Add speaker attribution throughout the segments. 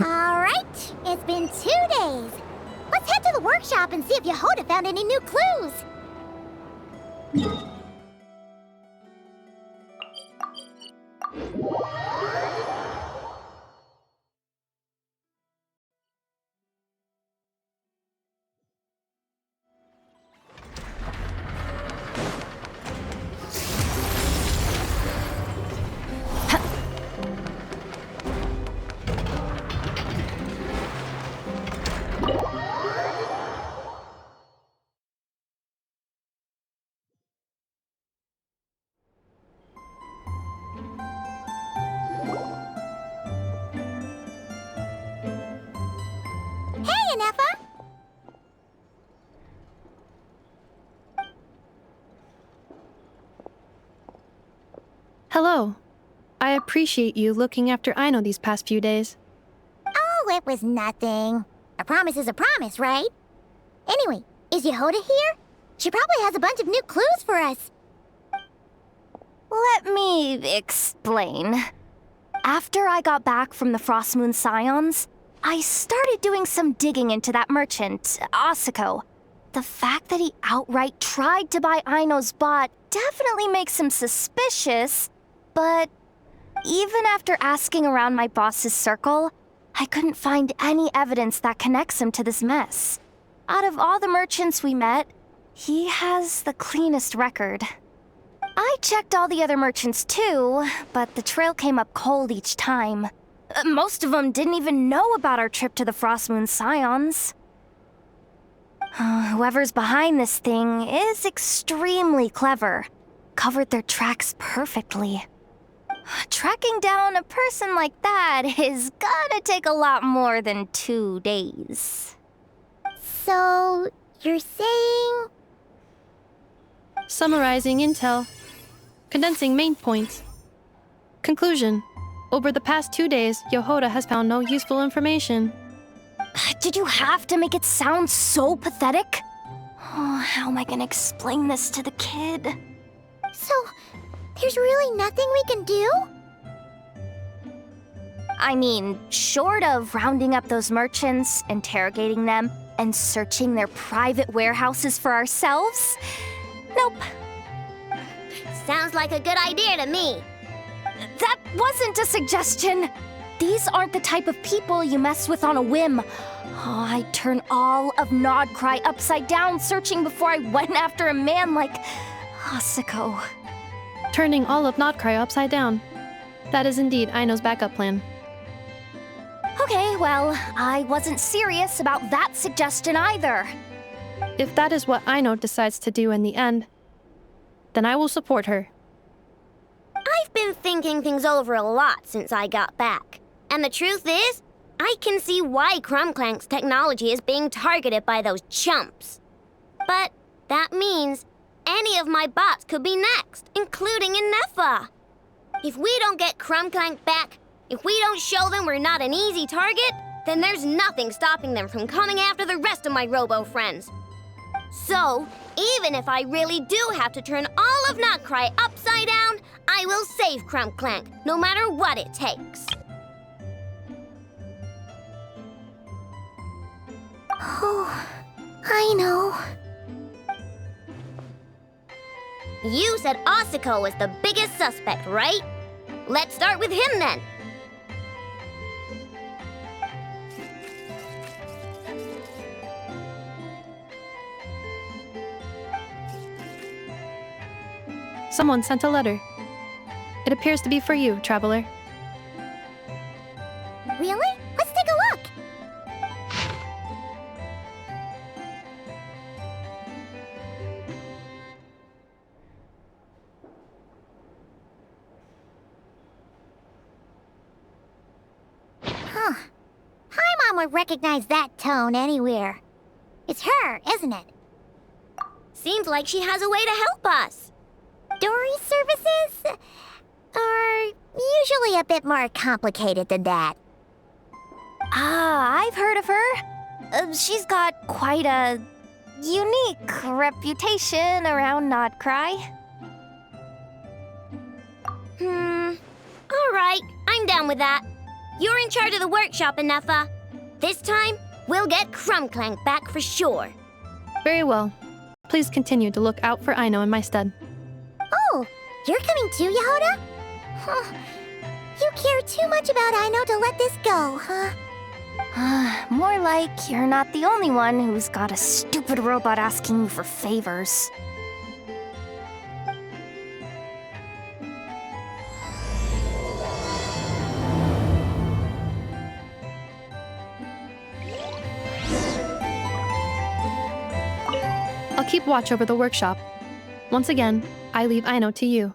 Speaker 1: Alright, it's been 2 days. Let's head to the workshop and see if Yehoda found any new clues.
Speaker 2: Hello. I appreciate you looking after Aino these past few days.
Speaker 1: Oh, it was nothing. A promise is a promise, right? Anyway, is Yehoda here? She probably has a bunch of new clues for us.
Speaker 3: Let me explain. After I got back from the Frost Moon Scions, I started doing some digging into that merchant, Asako. The fact that he outright tried to buy Aino's bot definitely makes him suspicious, but even after asking around my boss's circle, I couldn't find any evidence that connects him to this mess. Out of all the merchants we met, he has the cleanest record. I checked all the other merchants too, but the trail came up cold each time. Most of them didn't even know about our trip to the Frost Moon Scions. Whoever's behind this thing is extremely clever. Covered their tracks perfectly. Tracking down a person like that is gonna take a lot more than 2 days.
Speaker 1: So, you're saying...
Speaker 2: Summarizing intel. Condensing main points. Conclusion. Over the past 2 days, Yehoda has found no useful information.
Speaker 3: Did you have to make it sound so pathetic? Oh, how am I gonna explain this to the kid?
Speaker 1: So, there's really nothing we can do?
Speaker 3: I mean, short of rounding up those merchants, interrogating them, and searching their private warehouses for ourselves? Nope.
Speaker 1: Sounds like a good idea to me.
Speaker 3: That wasn't a suggestion. These aren't the type of people you mess with on a whim. Oh, I'd turn all of Nodcry upside down searching before I went after a man like Asako.
Speaker 2: Turning all of Nodcry upside down. That is indeed Aino's backup plan.
Speaker 3: Okay, well, I wasn't serious about that suggestion either.
Speaker 2: If that is what Aino decides to do in the end, then I will support her.
Speaker 1: I've been thinking things over a lot since I got back. And the truth is, I can see why Clank's technology is being targeted by those chumps. But that means any of my bots could be next, including Inefa. If we don't get Clank back, if we don't show them we're not an easy target, then there's nothing stopping them from coming after the rest of my robo-friends. So, even if I really do have to turn all of Nodcry upside down, I will save Clank, no matter what it takes. Oh, I know. You said Asako was the biggest suspect, right? Let's start with him then.
Speaker 2: Someone sent a letter. It appears to be for you, traveler.
Speaker 1: Really? Let's take a look. Huh. Paimon would recognize that tone anywhere. It's her, isn't it? Seems like she has a way to help us. Dory services?
Speaker 4: usually a bit more complicated than that.
Speaker 3: Ah, I've heard of her. She's got quite a unique reputation around Notcry.
Speaker 1: Alright, I'm down with that. You're in charge of the workshop, Enougha. This time, we'll get Clank back for sure.
Speaker 2: Very well. Please continue to look out for Aino in my stead.
Speaker 4: Oh, you're coming too, Yehoda? Huh. You care too much about Aino to let this go, huh?
Speaker 3: More like you're not the only one who's got a stupid robot asking you for favors.
Speaker 2: I'll keep watch over the workshop. Once again, I leave Aino to you.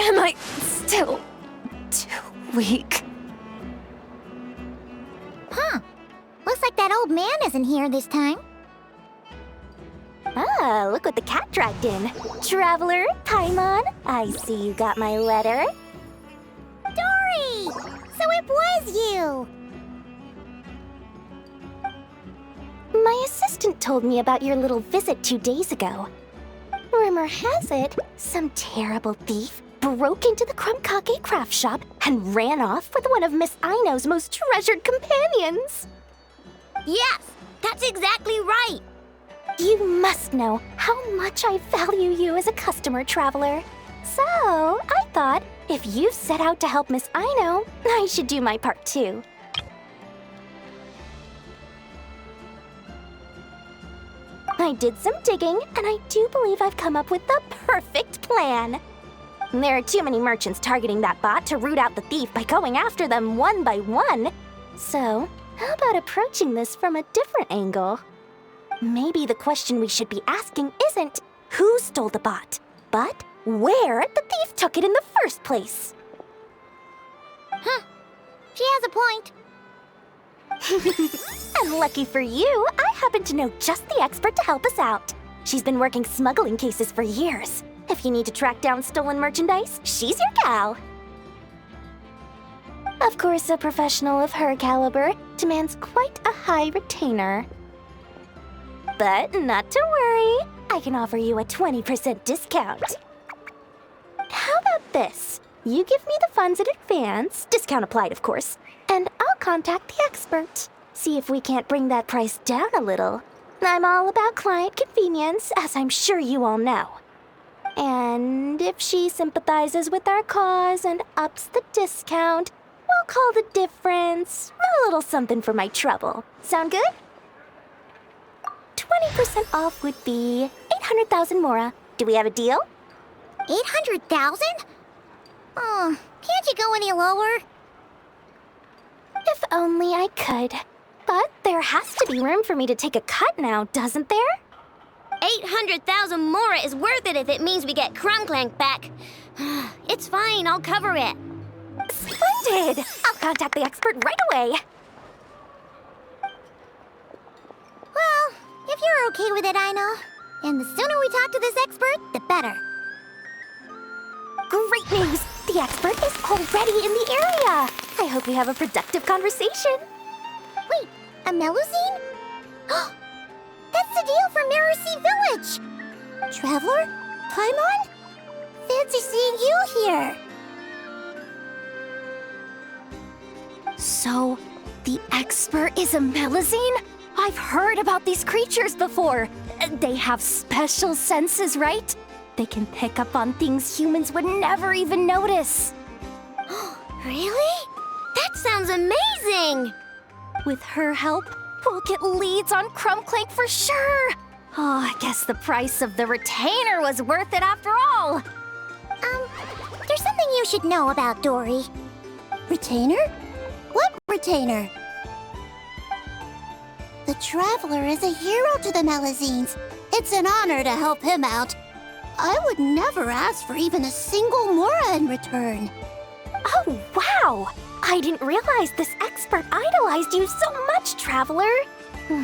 Speaker 3: Am I still too weak?
Speaker 4: Huh. Looks like that old man isn't here this time.
Speaker 3: Ah, look what the cat dragged in. Traveler, Paimon, I see you got my letter.
Speaker 4: Dory! So it was you!
Speaker 3: My assistant told me about your little visit 2 days ago. Rumor has it, some terrible thief broke into the Krumkake craft shop and ran off with one of Miss Aino's most treasured companions.
Speaker 1: Yes, that's exactly right.
Speaker 3: You must know how much I value you as a customer, Traveler. So, I thought, if you set out to help Miss Aino, I should do my part too. I did some digging, and I do believe I've come up with the perfect plan. There are too many merchants targeting that bot to root out the thief by going after them one by one. So, how about approaching this from a different angle? Maybe the question we should be asking isn't who stole the bot, but where the thief took it in the first place.
Speaker 4: Huh. She has a point.
Speaker 3: And lucky for you, I happen to know just the expert to help us out. She's been working smuggling cases for years. If you need to track down stolen merchandise, she's your gal. Of course, a professional of her caliber demands quite a high retainer. But not to worry, I can offer you a 20% discount. How about this? You give me the funds in advance, discount applied of course, and I'll contact the expert. See if we can't bring that price down a little. I'm all about client convenience, as I'm sure you all know. And if she sympathizes with our cause and ups the discount, we'll call the difference a little something for my trouble. Sound good? 20% off would be 800,000 mora. Do we have a deal?
Speaker 4: 800,000? Oh, can't you go any lower?
Speaker 3: If only I could. But there has to be room for me to take a cut now, doesn't there?
Speaker 1: 800,000 mora is worth it if it means we get Clank back. It's fine, I'll cover it.
Speaker 3: Splendid! I'll contact the expert right away.
Speaker 4: Well, if you're okay with it, Aino. And the sooner we talk to this expert, the better.
Speaker 3: Great news! The expert is already in the area! I hope we have a productive conversation.
Speaker 4: Wait, a Melusine? That's the deal for Mirror Sea Village! Traveler? Paimon? Fancy seeing you here!
Speaker 3: So, the expert is a Melusine? I've heard about these creatures before. They have special senses, right? They can pick up on things humans would never even notice.
Speaker 1: Really? That sounds amazing!
Speaker 3: With her help, we'll get leads on Clank for sure. Oh, I guess the price of the retainer was worth it after all.
Speaker 4: There's something you should know about Dory. Retainer? What retainer? The Traveler is a hero to the Melazines. It's an honor to help him out. I would never ask for even a single mora in return.
Speaker 3: Oh, wow! I didn't realize this expert idolized you so much, Traveler.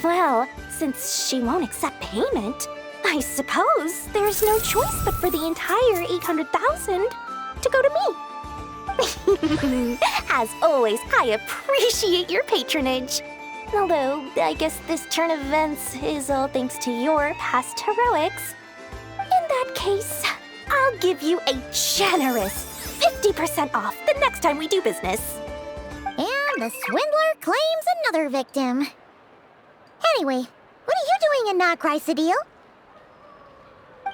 Speaker 3: Well, since she won't accept payment, I suppose there's no choice but for the entire 800,000 to go to me. As always, I appreciate your patronage. Although, I guess this turn of events is all thanks to your past heroics. In that case, I'll give you a generous 50% off the next time we do business.
Speaker 4: And the swindler claims another victim. Anyway, what are you doing in Notcry, Sadil?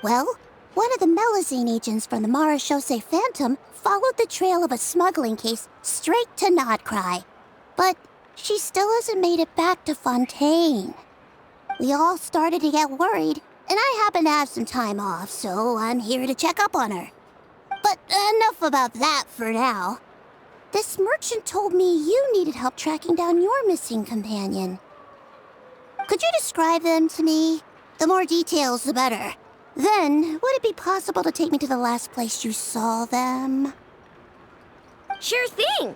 Speaker 4: Well, one of the Melazine agents from the Marechaussee Phantom followed the trail of a smuggling case straight to Notcry. But she still hasn't made it back to Fontaine. We all started to get worried, and I happen to have some time off, so I'm here to check up on her. But enough about that for now. This merchant told me you needed help tracking down your missing companion. Could you describe them to me? The more details, the better. Then, would it be possible to take me to the last place you saw them?
Speaker 1: Sure thing!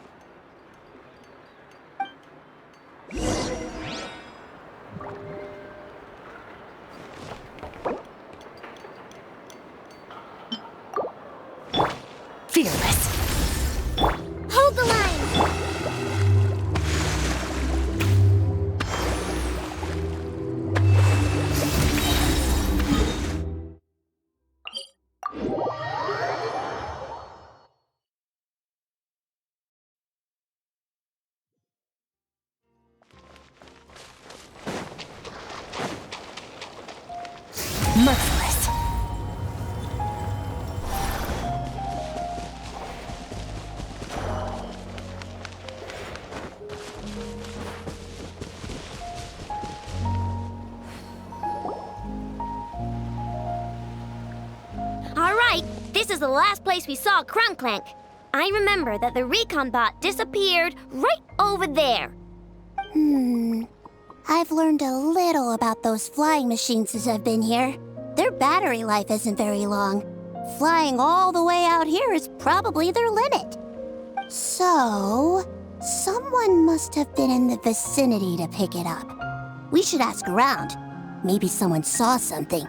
Speaker 3: Fearless.
Speaker 4: Hold the line!
Speaker 3: Merciless.
Speaker 1: Alright, this is the last place we saw Clank. I remember that the recon bot disappeared right over there.
Speaker 4: I've learned a little about those flying machines since I've been here. Their battery life isn't very long. Flying all the way out here is probably their limit. So, someone must have been in the vicinity to pick it up. We should ask around. Maybe someone saw something.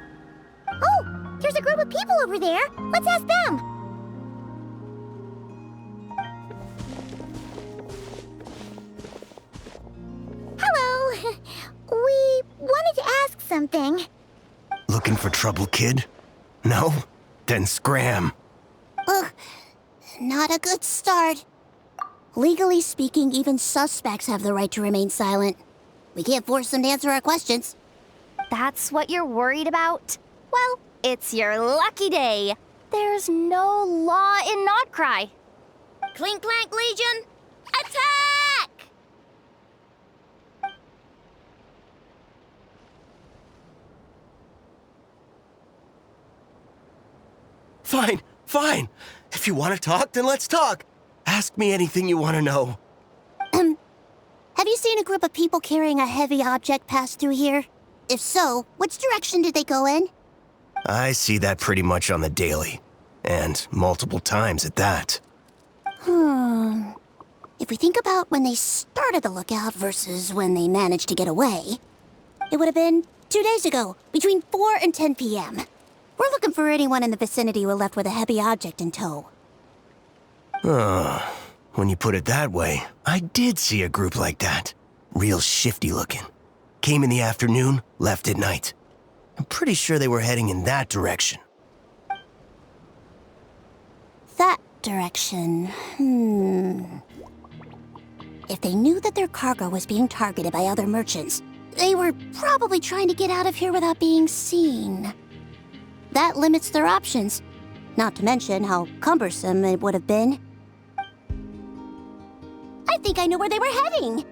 Speaker 4: Oh, there's a group of people over there. Let's ask them. Hello. We wanted to ask something.
Speaker 5: Looking for trouble, kid? No? Then scram.
Speaker 4: Ugh, not a good start. Legally speaking, even suspects have the right to remain silent. We can't force them to answer our questions.
Speaker 3: That's what you're worried about? Well, it's your lucky day. There's no law in Notcry.
Speaker 1: Clink Legion, attack!
Speaker 5: Fine, fine. If you want to talk, then let's talk. Ask me anything you want to know.
Speaker 4: Have you seen a group of people carrying a heavy object pass through here? If so, which direction did they go in?
Speaker 5: I see that pretty much on the daily. And multiple times at that.
Speaker 4: If we think about when they started the lookout versus when they managed to get away, it would have been 2 days ago, between 4 and 10 p.m. We're looking for anyone in the vicinity who left with a heavy object in tow.
Speaker 5: When you put it that way, I did see a group like that. Real shifty looking. Came in the afternoon, left at night. I'm pretty sure they were heading in that direction.
Speaker 4: That direction, If they knew that their cargo was being targeted by other merchants, they were probably trying to get out of here without being seen. That limits their options, not to mention how cumbersome it would have been. I think I know where they were heading.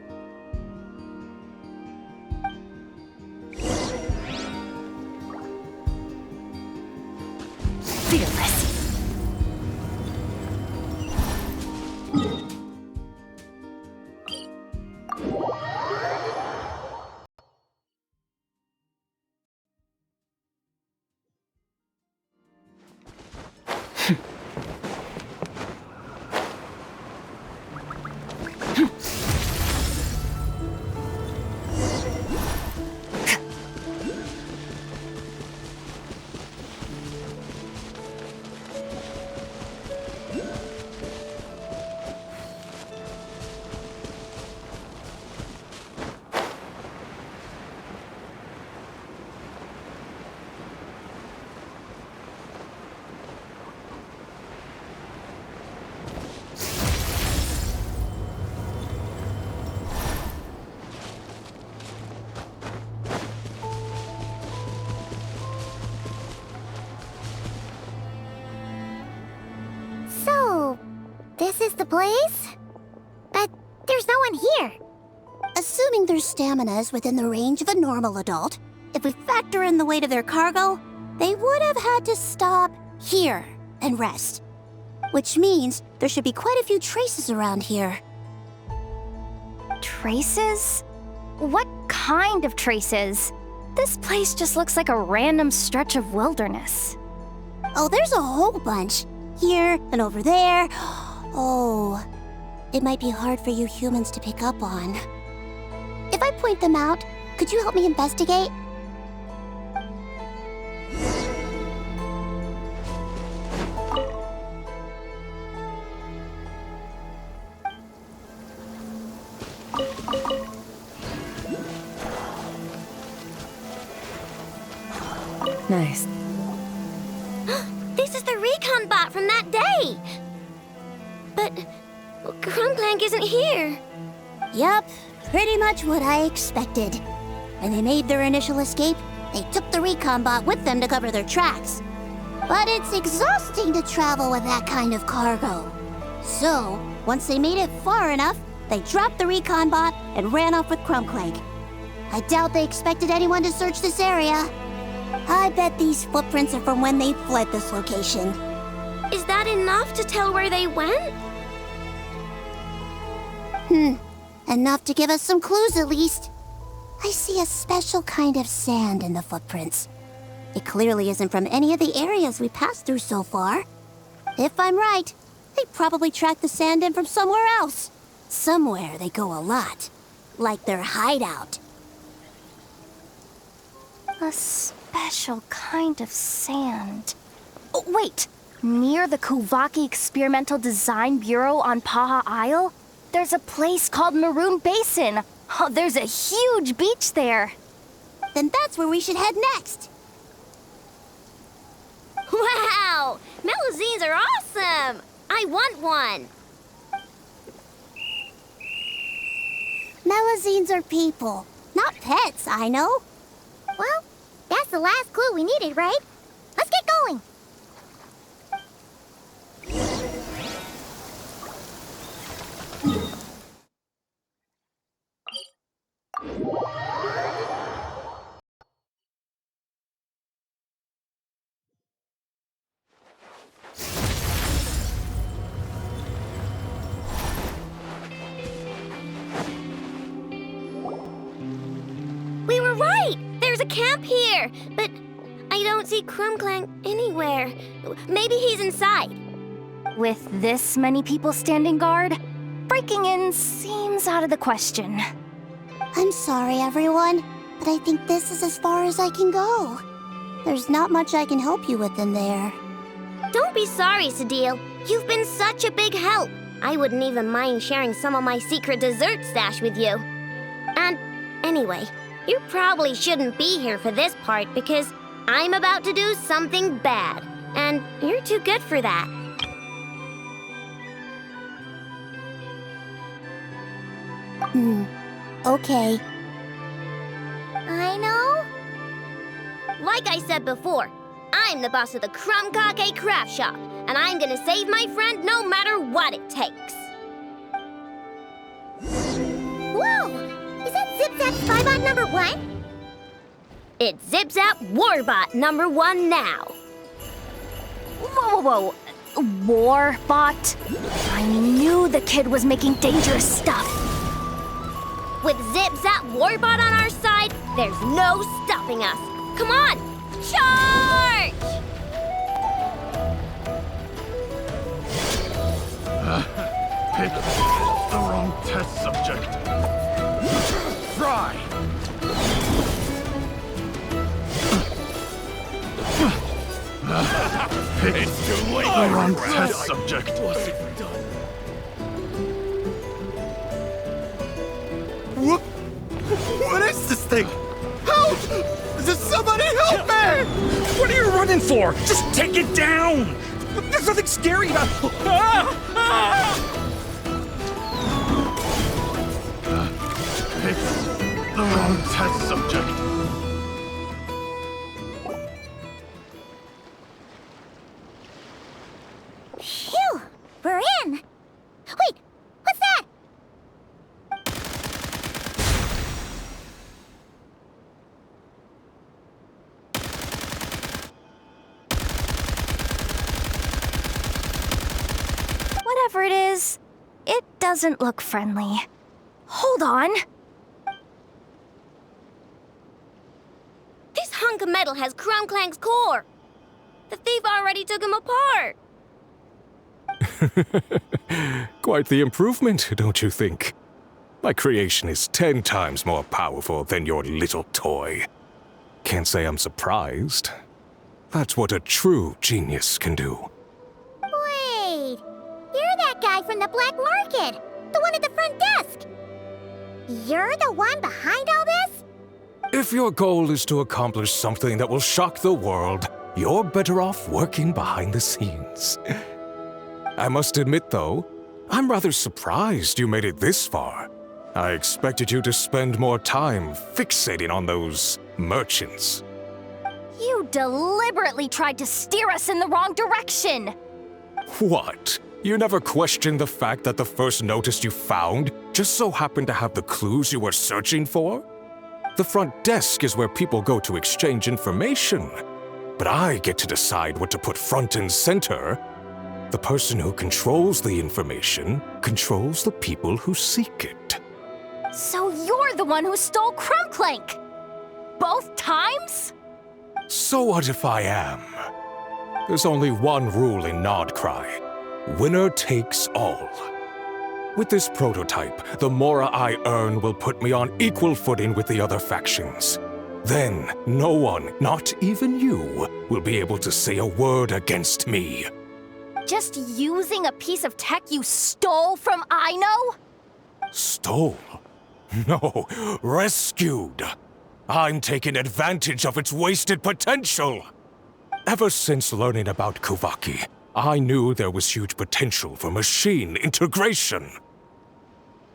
Speaker 3: Fearless.
Speaker 1: So, this is the place? But there's no one here.
Speaker 4: Assuming their stamina is within the range of a normal adult, if we factor in the weight of their cargo, they would have had to stop here and rest. Which means there should be quite a few traces around here.
Speaker 3: Traces? What kind of traces? This place just looks like a random stretch of wilderness.
Speaker 4: Oh, there's a whole bunch. Here and over there. Oh, it might be hard for you humans to pick up on. If I point them out, could you help me investigate?
Speaker 3: Nice.
Speaker 1: This is the recon bot from that day! But Clank isn't here.
Speaker 4: Yep, pretty much what I expected. When they made their initial escape, they took the recon bot with them to cover their tracks. But it's exhausting to travel with that kind of cargo. So, once they made it far enough, they dropped the recon bot and ran off with Clank. I doubt they expected anyone to search this area. I bet these footprints are from when they fled this location.
Speaker 1: Is that enough to tell where they went?
Speaker 4: Enough to give us some clues at least. I see a special kind of sand in the footprints. It clearly isn't from any of the areas we passed through so far. If I'm right, they probably tracked the sand in from somewhere else. Somewhere they go a lot. Like their hideout.
Speaker 3: A special kind of sand. Oh, wait! Near the Kuvaki Experimental Design Bureau on Paha Isle, there's a place called Maroon Basin. Oh, there's a huge beach there.
Speaker 4: Then that's where we should head next.
Speaker 1: Wow! Melazines are awesome! I want one!
Speaker 4: Melazines are people, not pets, I know.
Speaker 1: Well, that's the last clue we needed, right? Let's get going! We were right! There's a camp here! But I don't see Clank anywhere. Maybe he's inside.
Speaker 3: With this many people standing guard, breaking in seems out of the question.
Speaker 4: I'm sorry, everyone, but I think this is as far as I can go. There's not much I can help you with in there.
Speaker 1: Don't be sorry, Sadil. You've been such a big help. I wouldn't even mind sharing some of my secret dessert stash with you. And anyway, you probably shouldn't be here for this part because I'm about to do something bad. And you're too good for that.
Speaker 4: Okay.
Speaker 1: I know? Like I said before, I'm the boss of the Krumkake Craft Shop, and I'm gonna save my friend no matter what it takes. Zip-Zap Spybot number 1? It's Zip-Zap Warbot number 1 now.
Speaker 3: Whoa. Warbot? I knew the kid was making dangerous stuff.
Speaker 1: With Zip-Zap Warbot on our side, there's no stopping us. Come on, charge!
Speaker 6: Picked the wrong test subject. Fry! Picked the wrong test subject.
Speaker 7: What is this thing? Help! Does somebody help me?
Speaker 6: What are you running for? Just take it down! There's nothing scary about Picked the wrong test subject.
Speaker 4: Phew! We're in! Wait! What's that?
Speaker 3: Whatever it is, it doesn't look friendly. Hold on.
Speaker 1: This hunk of metal has Clank's core. The thief already took him apart.
Speaker 8: Quite the improvement, don't you think? My creation is 10 times more powerful than your little toy. Can't say I'm surprised. That's what a true genius can do.
Speaker 4: Wait! You're that guy from the black market! The one at the front desk! You're the one behind all this?
Speaker 8: If your goal is to accomplish something that will shock the world, you're better off working behind the scenes. I must admit, though, I'm rather surprised you made it this far. I expected you to spend more time fixating on those merchants.
Speaker 3: You deliberately tried to steer us in the wrong direction!
Speaker 8: What? You never questioned the fact that the first notice you found just so happened to have the clues you were searching for? The front desk is where people go to exchange information. But I get to decide what to put front and center. The person who controls the information controls the people who seek it.
Speaker 3: So you're the one who stole Clank! Both times?
Speaker 8: So what if I am? There's only one rule in Nodcry. Winner takes all. With this prototype, the Mora I earn will put me on equal footing with the other factions. Then, no one, not even you, will be able to say a word against me.
Speaker 3: Just using a piece of tech you stole from Aino?
Speaker 8: Stole? No, rescued. I'm taking advantage of its wasted potential. Ever since learning about Kuvaki, I knew there was huge potential for machine integration.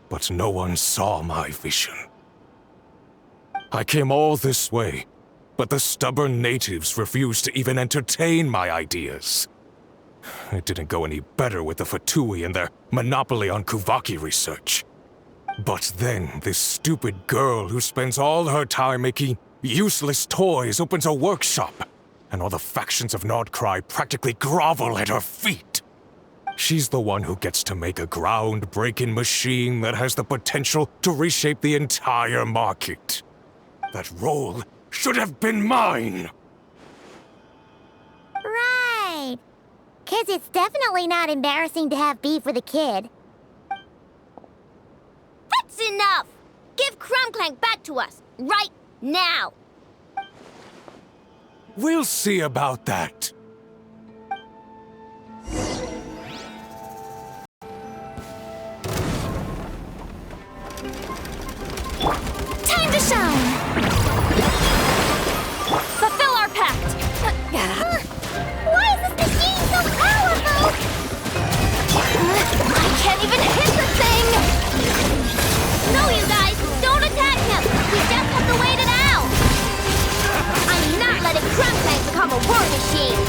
Speaker 8: But no one saw my vision. I came all this way, but the stubborn natives refused to even entertain my ideas. It didn't go any better with the Fatui and their monopoly on Kuvaki research. But then, this stupid girl who spends all her time making useless toys opens a workshop, and all the factions of Nodcry practically grovel at her feet. She's the one who gets to make a groundbreaking machine that has the potential to reshape the entire market. That role should have been mine!
Speaker 4: Right. 'Cause it's definitely not embarrassing to have beef with a kid.
Speaker 1: That's enough! Give Clank back to us, right now!
Speaker 8: We'll see about that.
Speaker 3: Time to shine! Fulfill our pact!
Speaker 4: Why is this machine so powerful?
Speaker 3: I can't even hit the thing!
Speaker 1: No, you guys, don't attack him! We just have to wait it out! I'm not letting Clank become a war machine!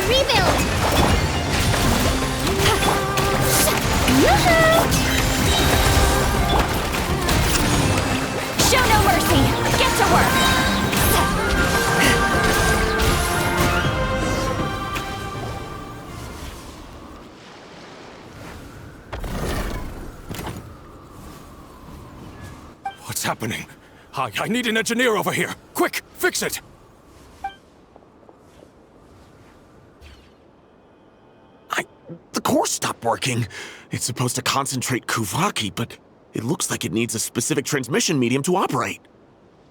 Speaker 1: rebuild! Yoo-hoo!
Speaker 3: Show no mercy! Get to work!
Speaker 8: What's happening? I need an engineer over here. Quick, fix it!
Speaker 7: The core stopped working. It's supposed to concentrate Kuvaki, but it looks like it needs a specific transmission medium to operate.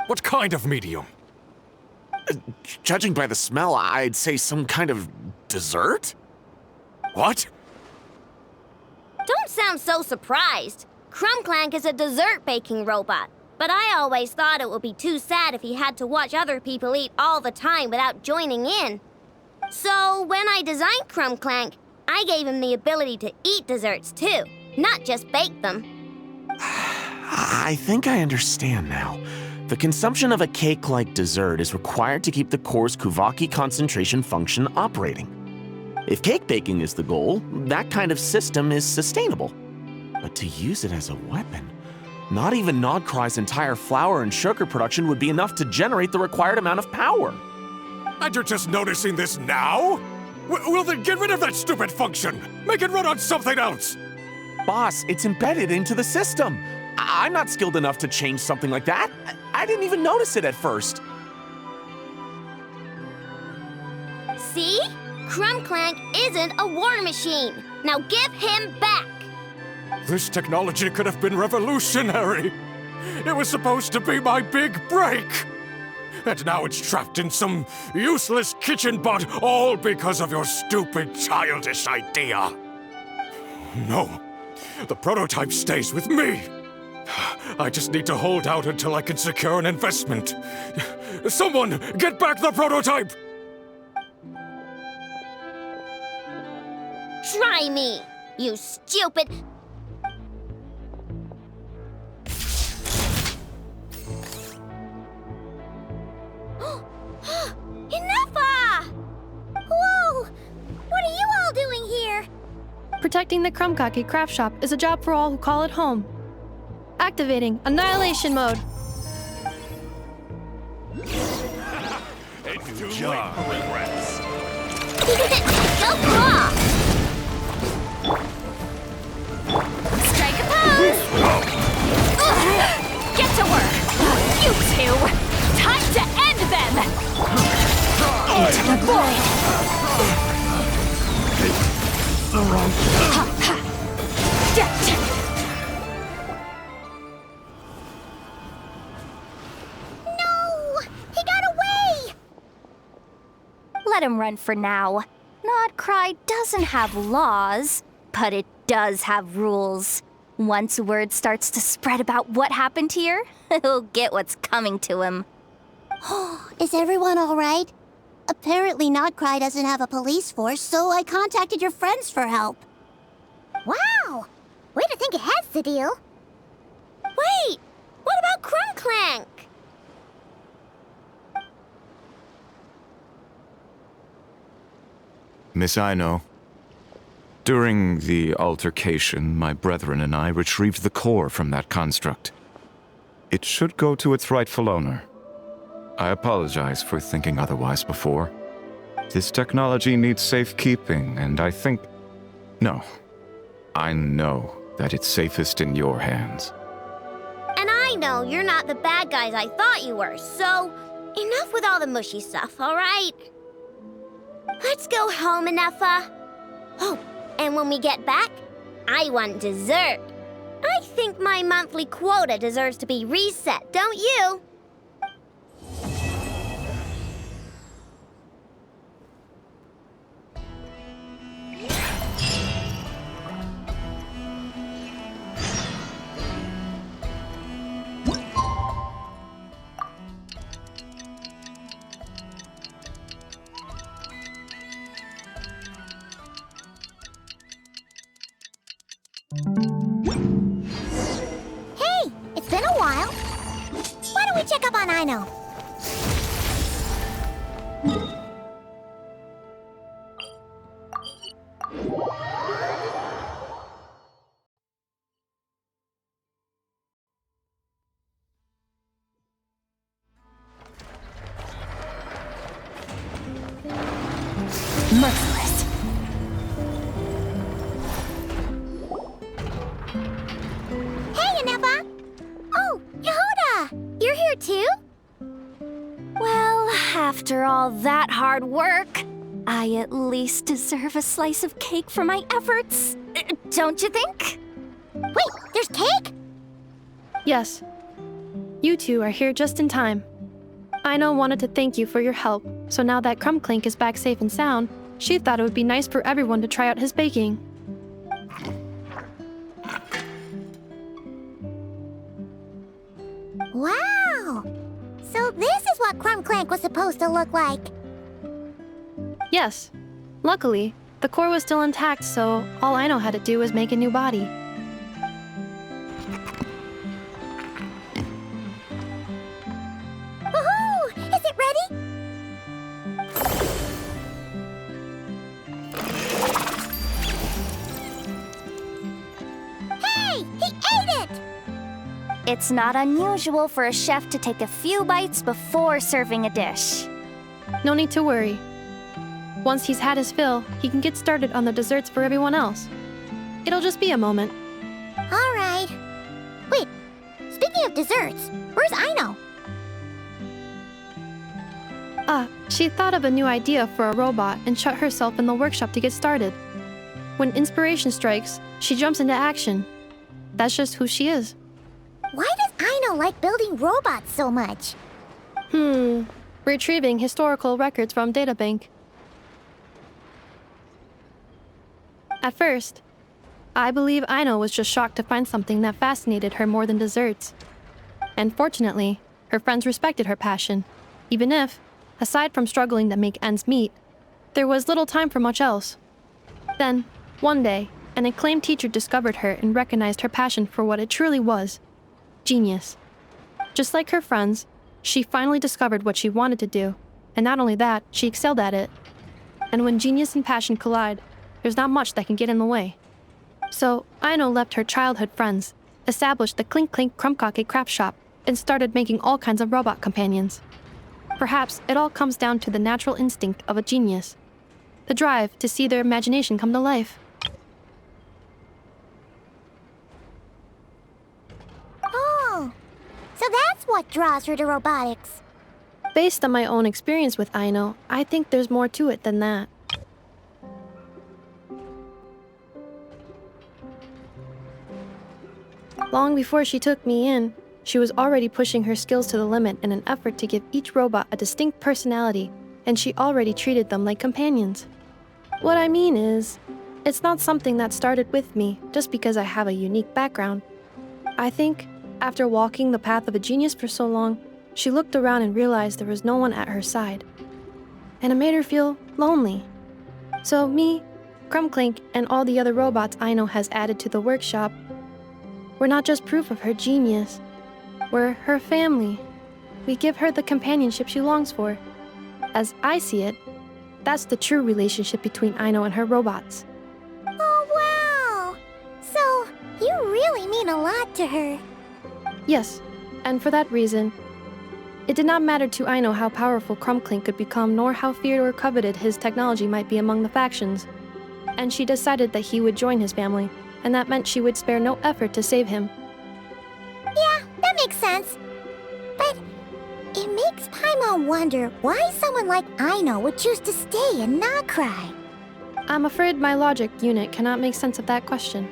Speaker 8: What kind of medium?
Speaker 7: Judging by the smell, I'd say some kind of dessert?
Speaker 8: What?
Speaker 1: Don't sound so surprised. Clank is a dessert baking robot, but I always thought it would be too sad if he had to watch other people eat all the time without joining in. So when I designed Clank, I gave him the ability to eat desserts too, not just bake them.
Speaker 7: I think I understand now. The consumption of a cake-like dessert is required to keep the core's Kuvaki concentration function operating. If cake baking is the goal, that kind of system is sustainable. But to use it as a weapon, not even Nodcry's entire flour and sugar production would be enough to generate the required amount of power.
Speaker 8: And you're just noticing this now? Well then get rid of that stupid function! Make it run on something else!
Speaker 7: Boss, it's embedded into the system. I'm not skilled enough to change something like that. I didn't even notice it at first.
Speaker 1: See? Clank isn't a war machine. Now give him back!
Speaker 8: This technology could have been revolutionary! It was supposed to be my big break! And now it's trapped in some useless kitchen bot, all because of your stupid, childish idea. No, the prototype stays with me. I just need to hold out until I can secure an investment. Someone, get back the prototype!
Speaker 1: Try me, you stupid... Enough! Whoa! What are you all doing here?
Speaker 2: Protecting the Krumkake craft shop is a job for all who call it home. Activating Annihilation Mode.
Speaker 1: Go claw!
Speaker 3: Strike a pose! Get to work! You two! Time to end them! Into the void!
Speaker 1: No! He got away!
Speaker 3: Let him run for now. Nodcry doesn't have laws, but it does have rules. Once word starts to spread about what happened here, he'll get what's coming to him.
Speaker 4: Is everyone all right? Apparently Nodcry doesn't have a police force, so I contacted your friends for help.
Speaker 1: Wow! Way to think ahead, Cedille. Wait! What about Clank?
Speaker 9: Miss Aino, during the altercation, my brethren and I retrieved the core from that construct. It should go to its rightful owner. I apologize for thinking otherwise before. This technology needs safekeeping, and I think... No. I know that it's safest in your hands.
Speaker 1: And I know you're not the bad guys I thought you were, so enough with all the mushy stuff, all right? Let's go home, Enougha. Oh, and when we get back, I want dessert. I think my monthly quota deserves to be reset, don't you?
Speaker 4: Hey, it's been a while. Why don't we check up on Aino?
Speaker 3: Merciless.
Speaker 1: Hey, Aneva! Oh, Yehuda! You're here too?
Speaker 3: Well, after all that hard work, I at least deserve a slice of cake for my efforts. Don't you think?
Speaker 1: Wait, there's cake?
Speaker 2: Yes. You two are here just in time. Aino wanted to thank you for your help, so now that Clink is back safe and sound, she thought it would be nice for everyone to try out his baking.
Speaker 1: Wow! So this is what Clank was supposed to look like.
Speaker 2: Yes. Luckily, the core was still intact, so all Aino had to do was make a new body.
Speaker 1: Woohoo! Is it ready? Hey! He ate it!
Speaker 3: It's not unusual for a chef to take a few bites before serving a dish.
Speaker 2: No need to worry. Once he's had his fill, he can get started on the desserts for everyone else. It'll just be a moment.
Speaker 1: All right. Wait, speaking of desserts, where's Aino?
Speaker 2: She thought of a new idea for a robot and shut herself in the workshop to get started. When inspiration strikes, she jumps into action. That's just who she is.
Speaker 1: Why does Aino like building robots so much?
Speaker 2: Retrieving historical records from databank. At first, I believe Aino was just shocked to find something that fascinated her more than desserts. And fortunately, her friends respected her passion, even if, aside from struggling to make ends meet, there was little time for much else. Then, one day, an acclaimed teacher discovered her and recognized her passion for what it truly was: genius. Just like her friends, she finally discovered what she wanted to do, and not only that, she excelled at it. And when genius and passion collide, there's not much that can get in the way. So, Aino left her childhood friends, established the Clink Krumkake craft shop, and started making all kinds of robot companions. Perhaps it all comes down to the natural instinct of a genius, the drive to see their imagination come to life.
Speaker 1: Oh, so that's what draws her to robotics.
Speaker 2: Based on my own experience with Aino, I think there's more to it than that. Long before she took me in, she was already pushing her skills to the limit in an effort to give each robot a distinct personality, and she already treated them like companions. What I mean is, it's not something that started with me just because I have a unique background. I think, after walking the path of a genius for so long, she looked around and realized there was no one at her side. And it made her feel lonely. So me, Clink, and all the other robots Aino has added to the workshop, we're not just proof of her genius. We're her family. We give her the companionship she longs for. As I see it, that's the true relationship between Aino and her robots.
Speaker 1: Oh, wow! So, you really mean a lot to her.
Speaker 2: Yes, and for that reason, it did not matter to Aino how powerful Clink could become, nor how feared or coveted his technology might be among the factions. And she decided that he would join his family, and that meant she would spare no effort to save him.
Speaker 1: Yeah, that makes sense. But it makes Paimon wonder why someone like Aino would choose to stay and not cry.
Speaker 2: I'm afraid my logic unit cannot make sense of that question.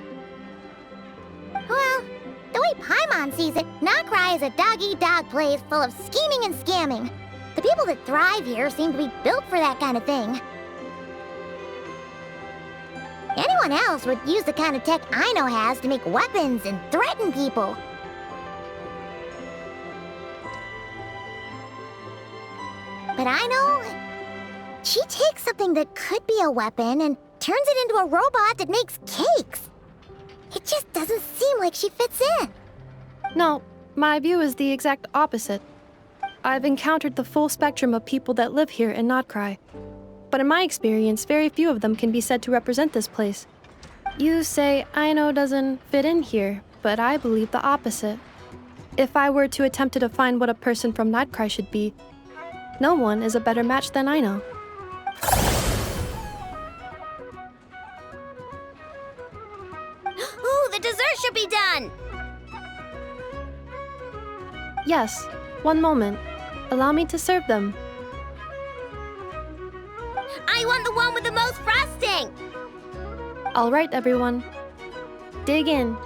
Speaker 1: Well, the way Paimon sees it, Not-Cry is a dog-eat-dog place full of scheming and scamming. The people that thrive here seem to be built for that kind of thing. Anyone else would use the kind of tech Aino has to make weapons and threaten people. But Aino, she takes something that could be a weapon and turns it into a robot that makes cakes. It just doesn't seem like she fits in.
Speaker 2: No, my view is the exact opposite. I've encountered the full spectrum of people that live here in Not-Cry. but in my experience, very few of them can be said to represent this place. You say Aino doesn't fit in here, but I believe the opposite. If I were to attempt to define what a person from Nightcry should be, no one is a better match than Aino.
Speaker 1: Ooh, the dessert should be done!
Speaker 2: Yes, one moment. Allow me to serve them.
Speaker 1: I want the one with the most frosting!
Speaker 2: All right, everyone. Dig in.